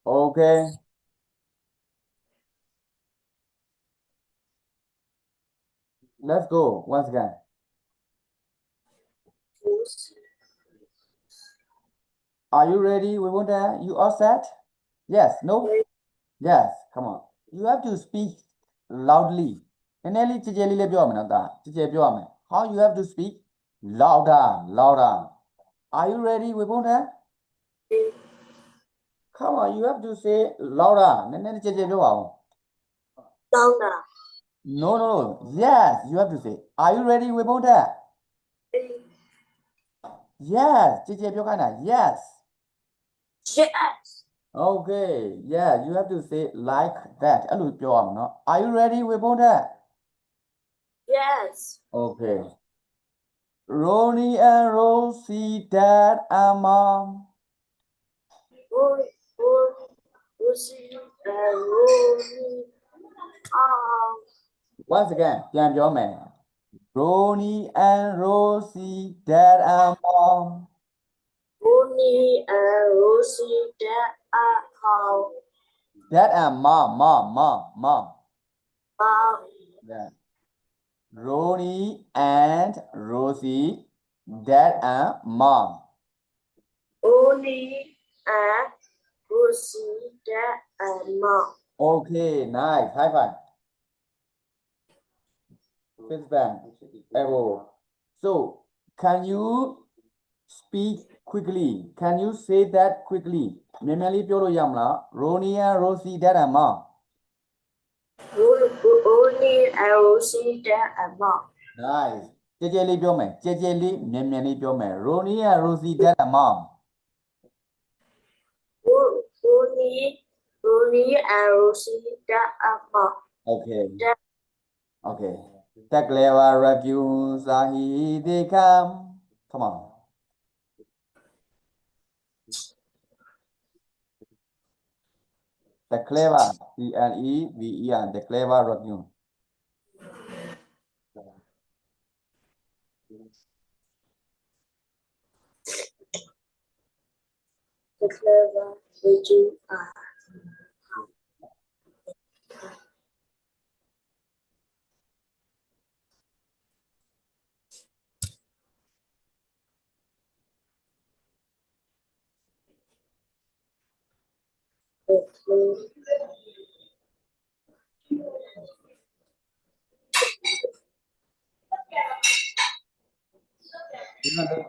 Okay. Let's go once again. Are you ready? We want to. You all set? Yes. No. Yes. Come on. You have to speak loudly. How you have to speak louder, louder. Are you ready? We want to. Come on. You have to say louder. Louder. No, no, no. Yes. You have to say. Are you ready? We want to. Yes. Yes. Yes. Okay, yeah, you have to say like that. Are you ready? We want that. Yes. Okay. Ronnie and Rosie, Dad and Mom. Rosie and Rosie. Once again, man. Ronnie and Rosie, Dad and Mom. Ronnie and Rosie, Dad and Mom. Dad and Mom. Mom. Yeah. Ronnie and Rosie, Dad and Mom. Ronnie and Rosie, Dad and Mom. Okay, nice. High five. Fifth band. So, can you speak quickly? Can you say that quickly? Ronnie and Rosie, Dad and Mom. Ronnie and Rosie, Dad and Mom. Nice. Ronnie and Rosie, Dad and Mom. Ronnie and Rosie, Dad and Mom. Okay. Okay. The clever raccoons are here they come. Come on. The clever, C-L-E-V-E-R, the clever raccoon. The clever raccoon are.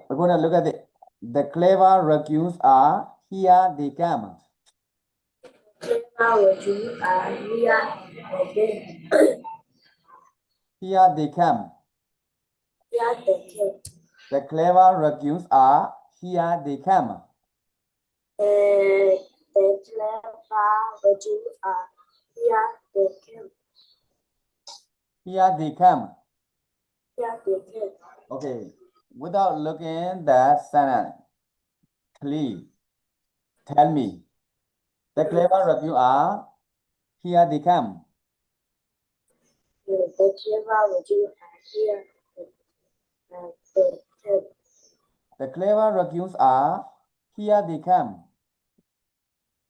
We're going to look at it. The clever raccoons are here they come. Clever raccoons are here again. Here they come. Here they come. The clever raccoons are here they come. The clever raccoons are here they come. Here they come. Here they come. Okay. Without looking that sentence, please tell me. The clever raccoons are here they come. The clever raccoons are here they come. The clever raccoons are here they come.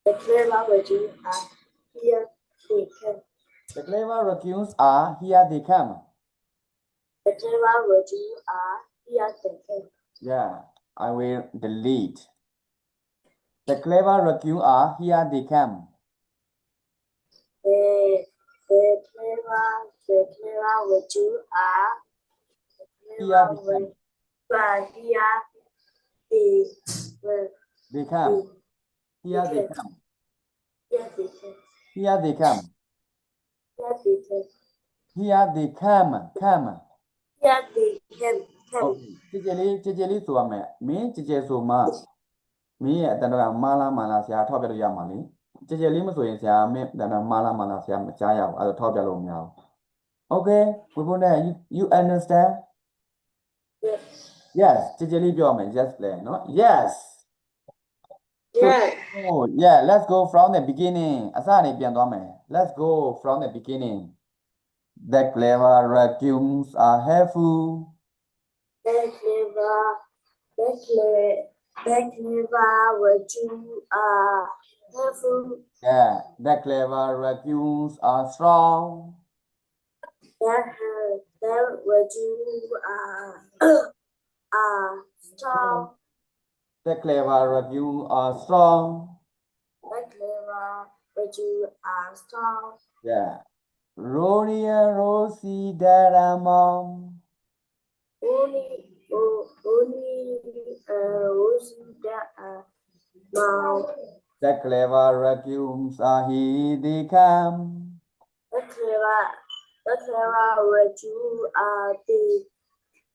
The clever raccoons are here they come. The clever raccoons are here they come. The clever raccoons are here they come. Yeah, I will delete. The clever raccoons are here they come. The clever raccoons are Here they come. Here they come. Here they come. Here they come. Here they come. Here they come. Okay. ကြည်လေးဆိုရမယ်မင်းကြည်ဆိုမှမင်းရဲ့အတန်တော့မာလာဆရာထောက်ပြလို့ရမှာလေကြည်လေးမဆိုရင်ဆရာမင်းအတန်တော့မာလာဆရာမကြားရဘူးအဲ့ဒါထောက်ပြလို့မရဘူး Okay ဘုဘနဲ့ you understand Yes. Yes ကြည်လေးပြောမယ် yes လေနော် Yes Yes. Oh yeah let's go from the beginning အစနေပြန်သွားမယ် Let's go from the beginning The clever raccoons are helpful The clever what you are helpful. Yeah the clever raccoons are strong That what you are strong. The clever raccoons are strong The clever what you are strong. Yeah Ronnie and Rosie dad and mom Only that now The clever raccoons are here they come the clever what you are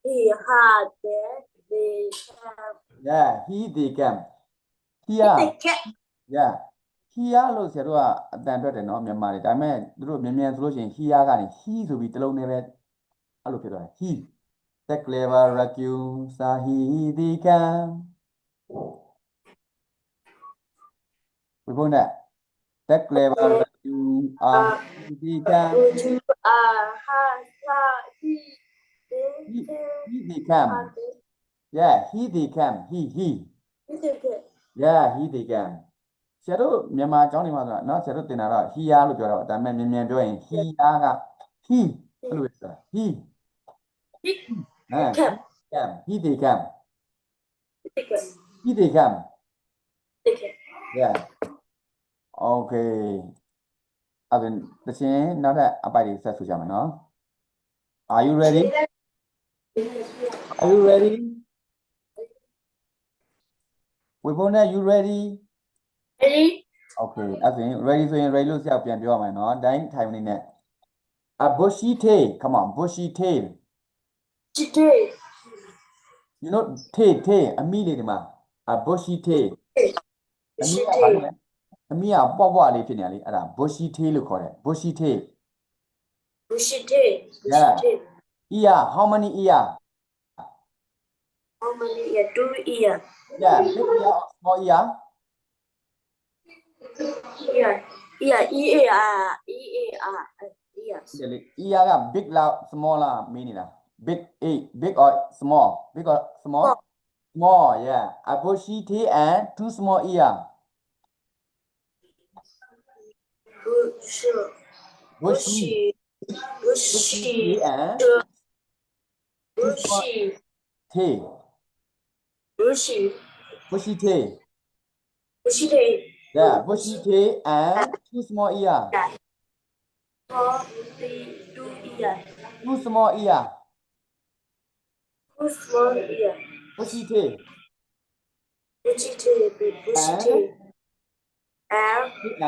he had there they have Yeah here they come Here the cat Yeah Here လို့ဆရာတို့ကအတန်ထွက်တယ်နော်မြန်မာတွေဒါပေမဲ့သူတို့မြန်ဆိုလို့ရှိရင် here ကနေ he ဆိုပြီးတစ်လုံးနဲ့ပဲအဲ့လိုဖြစ်သွားတယ် he The clever raccoons are here they come ဘယ်ပုံနဲ့ The clever raccoons are here they come what you are he they come Yeah he they come he the cat Yeah he they come ဆရာတို့မြန်မာကျောင်းတွေမှာဆိုတာနော်ဆရာတို့သင်တာတော့ here လို့ပြောတော့ဒါပေမဲ့မြန်ပြောရင် here က he အဲ့လိုပဲဆိုတာ he cat come he they come the cat he they come the cat Yeah Okay အဲ့ဒါတခြင်းနောက်ထပ်အပိုက်တွေဆက်ဆိုကြမယ်နော် Are you ready Are you ready ဝေဖုန်းနဲ့ you ready ready Okay အဲ့ဒါ ready ဆိုရင် ready လို့ဆရာပြန်ပြောရမယ်နော်တိုင်းထိုင်နေနဲ့ A bushy tail come on bushy tail today You know tail အမီလေးဒီမှာ A bushy tail အမီကဘာလဲအမီကပွားလေးဖြစ်နေလေအဲ့ဒါ bushy tail လို့ခေါ်တယ် bushy tail bushy tail Yeah Ear how many ear how many ear 2 ear Yeah big ear or small ear ear ear ဒီလေ ear က big လား small လားမင်းနေတာ big or small small yeah a bushy tail and 2 small ear bushy tail and 2 small tail bushy tail yeah bushy tail and 2 small ear 2 small ear bushy tail and 2 small ear bushy tail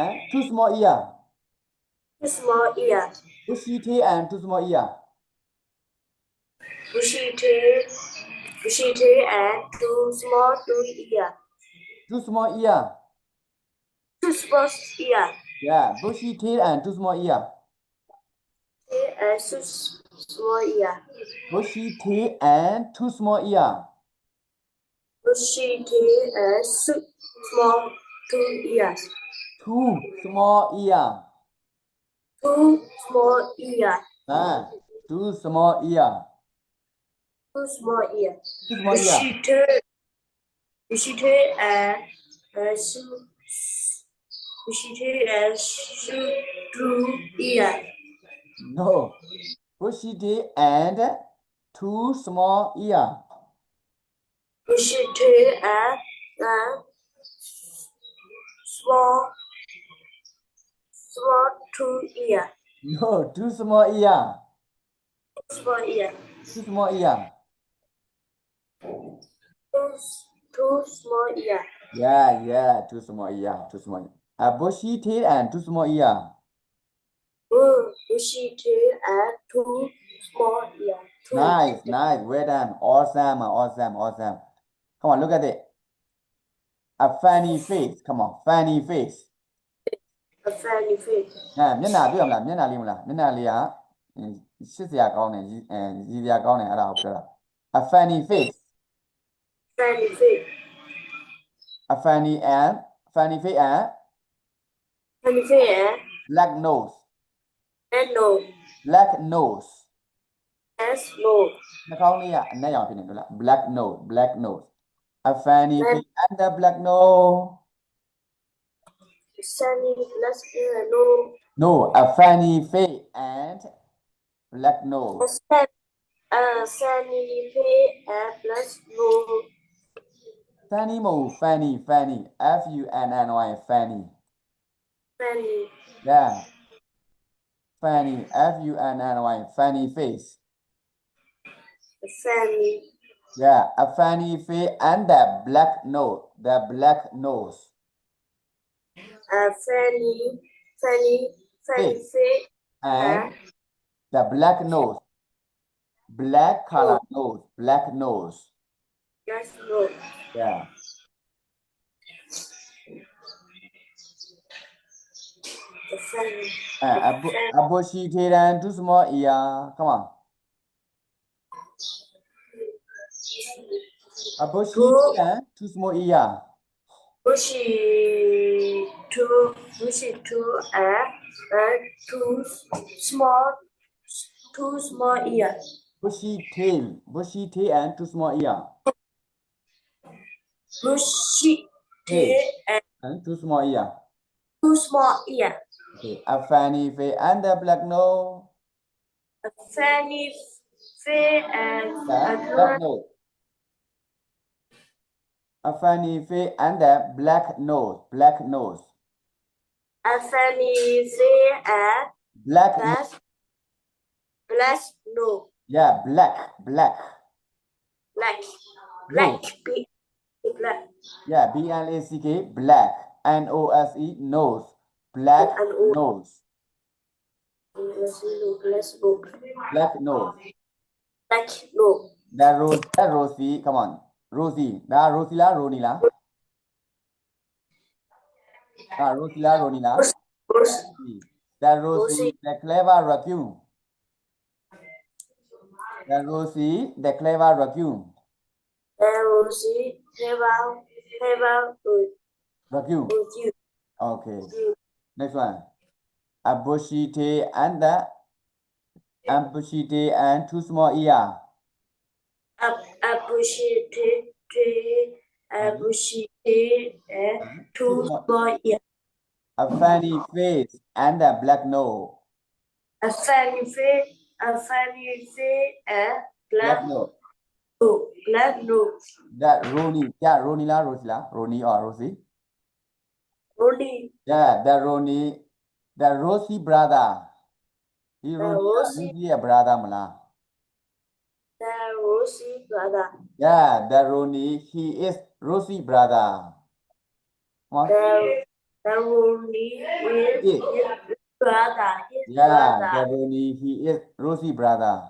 and 2 small ear bushy tail and 2 small ear 2 small ear 2 small ear yeah bushy tail and 2 small ear and 2 small ear bushy tail and 2 small ear bushy tail and 2 small 2 ears 2 small ear 2 small ear 2 small ear 2 small ear 2 small ear bushy tail and 2 ear No. Bushy tail and 2 small ear. bushy tail and small 2 ear No, 2 small ear. small ear 2 small ear. 2 small ear Yeah, 2 small ear. 2 small ear. A bushy tail and 2 small ear. bushy tail, and two small ears. Two. Nice, nice. Well done. Awesome, awesome, awesome. Come on, look at it. A funny face. Come on, funny face. A funny face. မျက်နှာတွေ့ရမလားမျက်နှာလေးမလားမျက်နှာလေးကရှစ်စရာကောင်းတယ်ရည်စရာကောင်းတယ်အဲ့ဒါကိုပြောတာ A funny face. Funny face. A funny face and Funny face and black nose. nose. Black nose. And nose. နှာခေါင်းလေးကအနက်ရောင်ဖြစ်နေတယ်လား Black nose, black nose. A funny face and a black nose. Sunny plus nose. No, a funny face and black nose. Sunny face and plus nose. Funny မဟုတ် funny, funny. F-U-N-N-Y, funny. Funny. Yeah. Funny, F-U-N-N-Y, funny face. Funny. Yeah, a funny face and the black nose. The black nose. Funny face And the black nose. Black color nose. Black nose. plus nose. Yeah. Funny. A bushy tail and two small ear. Come on. A bushy tail and two small ear. Bushy two and two small ears. Bushy tail and two small ear. Bushy tail And two small ear. two small ears. Okay. A funny face and the black nose. A funny face and The black nose. A funny face and the black nose. Black nose. a funny face and Black nose. black nose. Yeah, black. Black. Yeah, B-L-A-C-K, black. N-O-S-E, nose. Black nose. Black nose. That Rosie, come on. Rosie. That Rosie la, Roni la. Rosie la, Roni la. That Rosie, the clever raccoon. That Rosie, the clever raccoon. Raccoon. Okay. Next one. A bushy tail and two small ears. A bushy tail and two small ears. A funny face and a black nose. A funny face and black nose. That Roni. Yeah, Roni la, Rosie la. Roni or Rosie. Yeah, the Roni. The Rosie brother. He Rosie a brother mala. The Rosie brother. Yeah, the Roni. He is Rosie brother. What? The Rooney is his brother. The Roni. He is Rosie brother.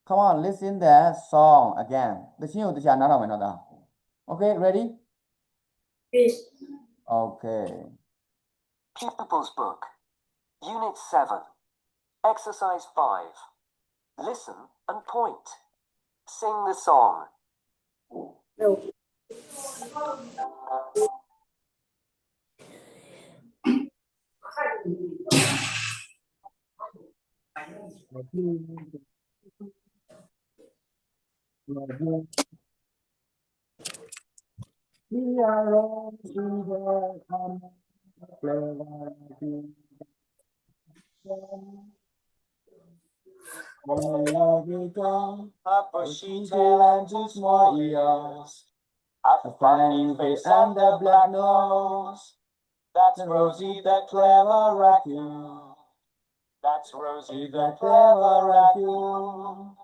Come on, listen the song again. Okay, ready? Yes. Okay. Pupils Book, Unit 7, Exercise 5. Listen and point. Sing the song. No. We are all a bushy tail and two small ears, a funny face and a black nose. That's Rosie the clever raccoon. That's Rosie the clever raccoon.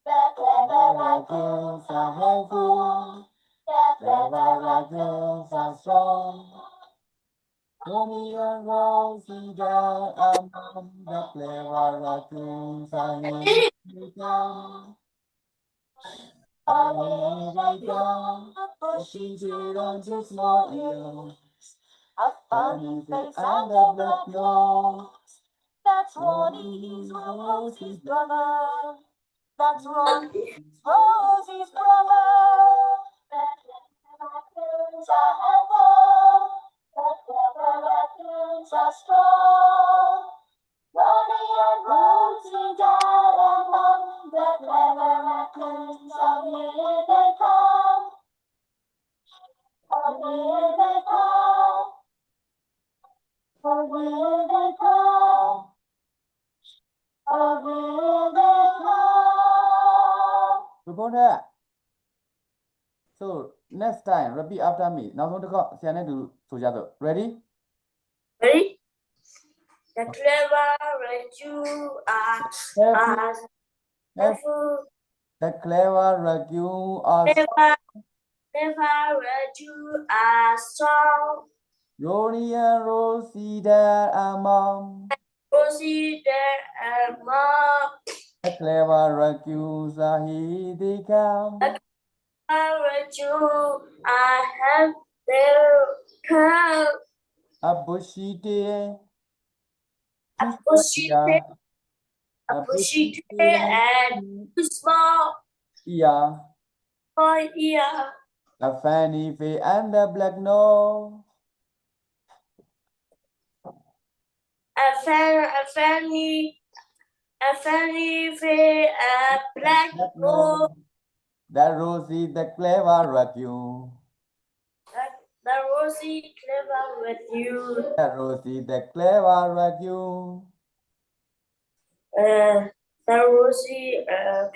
The clever raccoons are helpful. The clever raccoons are strong. Ronnie and Rosie down among the clever raccoons are here they come. Here they come, pushing children to small ears. A funny face and a black nose. That's Ronnie's Rosie's brother. That's Ronnie's Rosie's brother. The clever raccoons are helpful. The clever raccoons are strong. Ronnie and Rosie down among the clever raccoons. Oh, here they come. Oh, here they come. Oh, here they come. Oh, here they come. Before that, so next time repeat after me. Now don't go. Say do so jado. Ready? Ready? The clever raccoon are helpful. The clever raccoon are Clever raccoon are strong. Ronnie and Rosie there among Rosie there and mom. the clever raccoons are here they come. Raccoon I have their curve. A bushy tail. A bushy tail. A bushy tail and two small ear. boy ear. A fanny face and a black nose. A fanny face, a black nose. That Rosie the clever raccoon. The Rosie clever with you. That Rosie the clever raccoon. The Rosie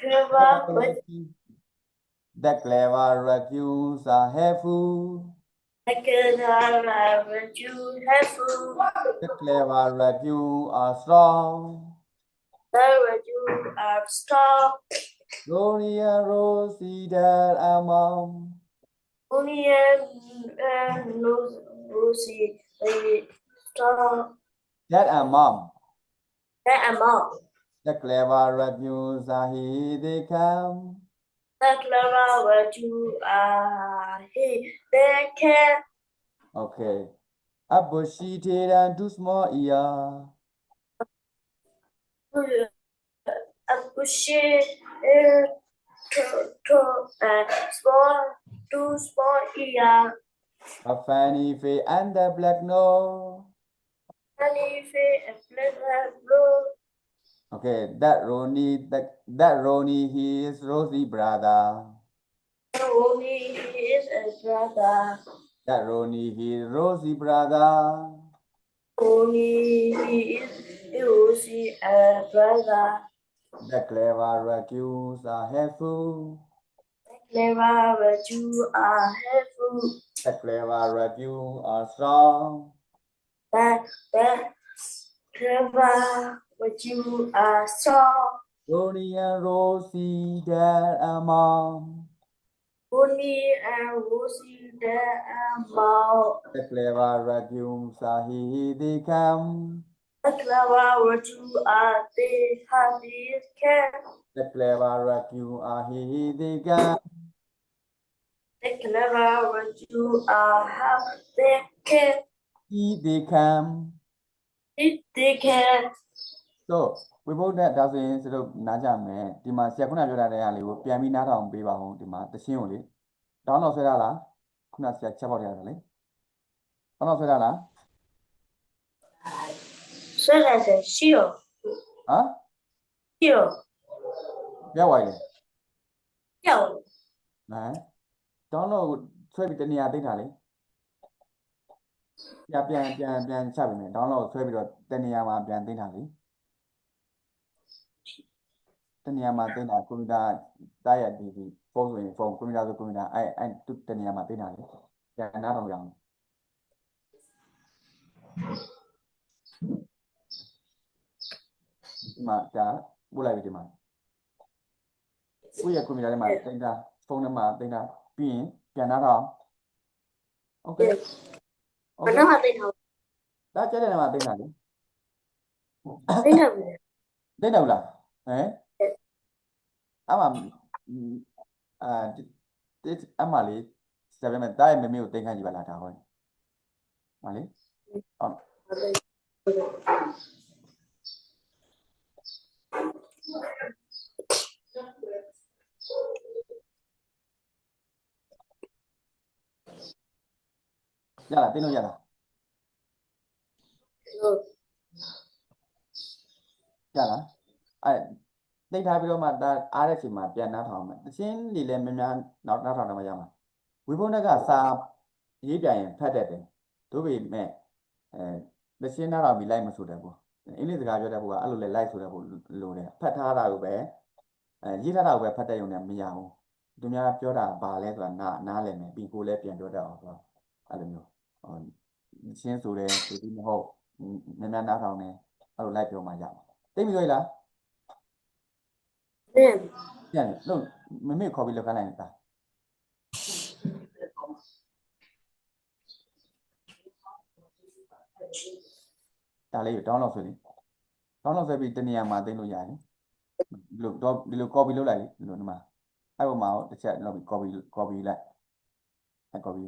clever with The clever raccoons are helpful. the clever with you. Helpful. The clever raccoons are strong. The raccoon are strong. Ronnie and Rosie there among Only and Rosie they strong. Dad and Mom. That amount. The clever raccoons are here they come. The clever with you are here. They can. Okay. A bushy tail and two small ears. A bushy two small ear. A fanny face and a black nose. Honey face and black blue. Okay, that Ronnie, he is Rosie brother. Only he is a brother. That Ronnie, he is Rosie brother. Only he is Rosie a brother. The clever raccoons are helpful. Clever but you are helpful. The clever raccoons are strong. That clever but you are strong. Ronnie and Rosie, there among Only and Rosie there about. the clever raccoons are here they come. The clever but you are they have this care. The clever raccoons are here they come. The clever but you are have they care. Here they come. If they can. So, we both that doesn't sort of Najame, Dima Sakuna Jodari, Piamina on Biba home, Dima, the Sioli. Don't know Serala, Kuna Sak Chabari. Don't know Serala. So that's a shield. Huh? Shield. Yeah, why? Shield. Don't know, so with the near data. Yeah, Pian Sabine, don't know, so with the near my Pian Dinali. The near Martina, Kumida, Diet, following from Kumida to Kumida, I took the near Martina. Yeah, not young. Mata, Bula with the man. We are Kumida, my Tinda, phone the Martina, being Pianata. Okay. I know how they help. ဒါကျတဲ့နေရာမှာသိနေတာလေ သိနေပြီ သိနေဘူးလားဟမ်အမအာဒီအမလေးစပယ်မဲ့တားရဲ့မမေကိုသိခိုင်းကြည့်ပါလားဒါဟောမလေးဟုတ်ရလားသိလို့ရလား ဟုတ် ရလားသိထားပြီးတော့မှဒါအားတဲ့ချိန်မှာပြန်နှားထောင်မယ်တချင်းလေးလည်းများများနောက်နှားထောင်တော့မှရမှာဝိဘုန်းကစာရေးပြရင်ဖတ်တတ်တယ်တို့ပေမဲ့တချင်းနှားထောင်ပြီးလိုက်မဆိုတတ်ဘူးအင်္ဂလိပ်စကားပြောတတ်ဘူးကအဲ့လိုလေလိုက်ဆိုတတ်ဘူးလိုတယ်ဖတ်ထားတာကိုပဲရေးထားတာကိုပဲဖတ်တတ်ရုံနဲ့မရဘူးသူများပြောတာဘာလဲဆိုတာနားလည်မယ်ပြီးကိုလည်းပြန်ပြောတတ်အောင်ဆိုတော့အဲ့လိုမျိုးတချင်းဆိုတယ်ဆိုပြီးမဟုတ်များများနှားထောင်တယ်အဲ့လိုလိုက်ပြောမှရမှာသိပြီဆိုလား သိနေ ပြန်လို့မမေခေါ်ပြီးလောက်ခိုင်းလိုက်တာဒါလေးတောင်းလောက်ဆိုလေတောင်းလောက်ဆိုပြီးတနေရာမှာသိလို့ရတယ်ဒီလိုတော့ဒီလို copy လုပ်လိုက်လေဒီလိုဒီမှာအဲ့ပေါ်မှာတစ်ချက်လောက်ပြီး copy လိုက်အဲ့ copy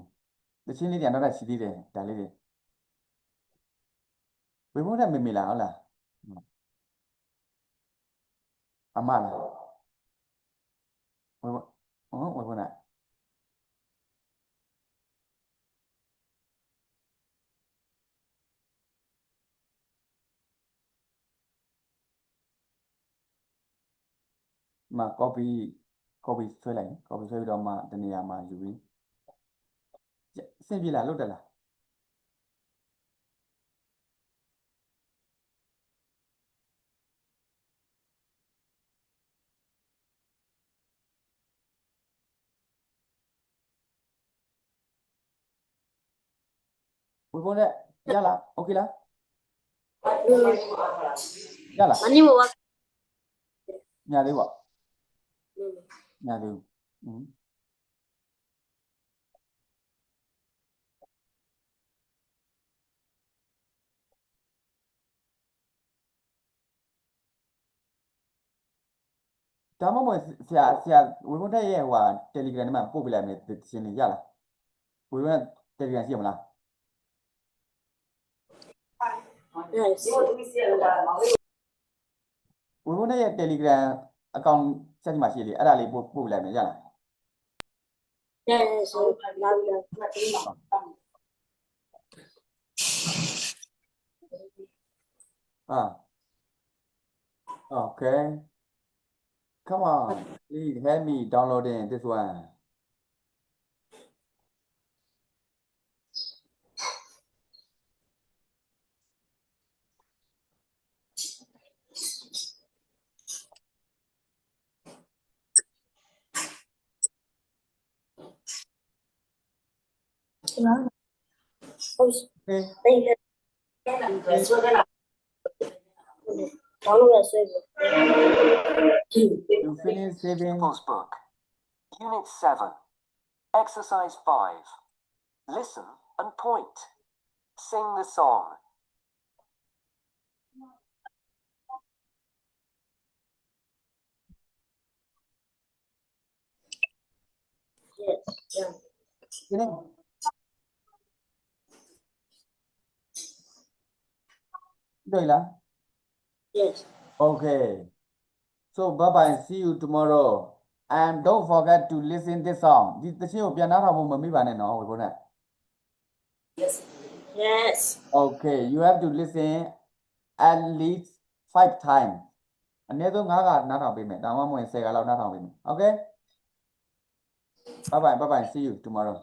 တချင်းလေးပြန်တော့ရှိသေးတယ်ဒါလေးတွေဝေဖို့နဲ့မေလားဟုတ်လားအမလားဝေဖို့ဝေဖို့နဲ့မ copy ဆွဲလိုက် copy ဆွဲပြီးတော့မှတနေရာမှာယူပြီးအဆင်ပြေလားလုပ်တယ်လားဝေဖို့နဲ့ရလားโอเคလားရလား မနီမဝါ ညာသေးပေါ့ညာသေးဘူးဒါမှမဟုတ်ဆရာဝေဖုန်းတက်ရဲ့ဟို Telegram ထဲမှာပို့ပြလိုက်မယ်ရှင်းနေရလားဝေဖုန်း Telegram ရှိမလား yes ဝေဖုန်းတက်ရဲ့ Telegram အကောင့်ဆက်မှာရှိလေအဲ့ဒါလေးပို့ပြလိုက်မယ်ရလား yes လာလာ Okay come on please help me downloading this one okay သိနေဆွဲခဲ့လားတောင်းလို့ဆွဲပြီ you finish saving People's Book. Unit 7. Exercise 5. Listen and point. Sing the song. yes yeah ဒီနေ့တွေ့လား yes Okay. So bye bye. See you tomorrow. And don't forget to listen this song. ဒီတချင်းကိုပြန်နှားထောင်ဖို့မမိပါနဲ့နော်ဝေဖုန်းနဲ့ yes Okay. You have to listen at least 5 times. အနည်းဆုံး5ခါနှားထောင်ပေးမယ်ဒါမှမဟုတ်10ခါလောက်နှားထောင်ပေးမယ် Okay. Bye bye. See you tomorrow.